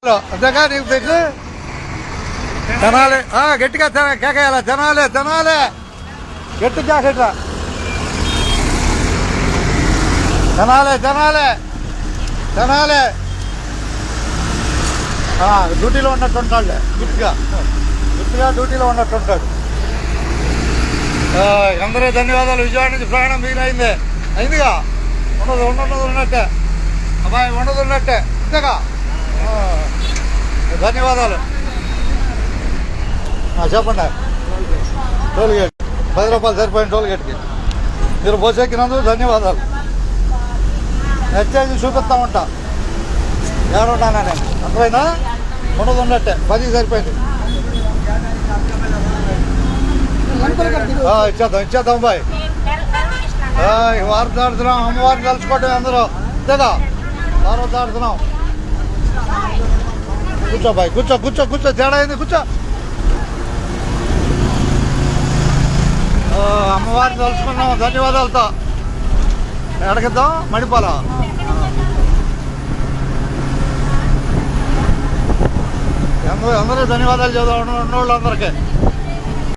అంతేగా నీకు తెలుసు తినాలి గట్టిగా కేకేయాల తినాలి తినాలి గట్టి జాకెట్రా తినాలి తినాలి తినాలి డ్యూటీలో ఉన్నట్టు ఉంటాడు గుర్తుగా గుర్తుగా డ్యూటీలో ఉన్నట్టు ఉంటాడు అందరూ ధన్యవాదాలు. విజయవాడ నుంచి ప్రయాణం వీలైంది అయిందిగా ఉన్నట్టే అబ్బాయి ఉన్నట్టే ఇంతగా ధన్యవాదాలు. చెప్పండి టోల్ గేట్ 10 రూపాయలు సరిపోయింది టోల్ గేట్కి మీరు బోసెక్కినందుకు ధన్యవాదాలు. ఎక్స్చేంజ్ చూపిస్తా ఉంటా ఏడున్నానా నేను అర్థమైనా ఉన్నట్టే 10 సరిపోయింది. ఇచ్చేద్దాం బాయ్. వారం దాడుతున్నాం అమ్మవారిని కలుసుకోవటం అందరూ అంతేగా వారం దాడుతున్నాం. కూర్చో బాయ్ కూర్చో కూర్చో కూర్చో తేడా అయింది కూర్చో. అమ్మవారిని తలుచుకున్నాం ధన్యవాదాలతో. ఎడగిద్దాం మణిపాల అందరూ ధన్యవాదాలు చేద్దాం ఉన్న వాళ్ళందరికీ.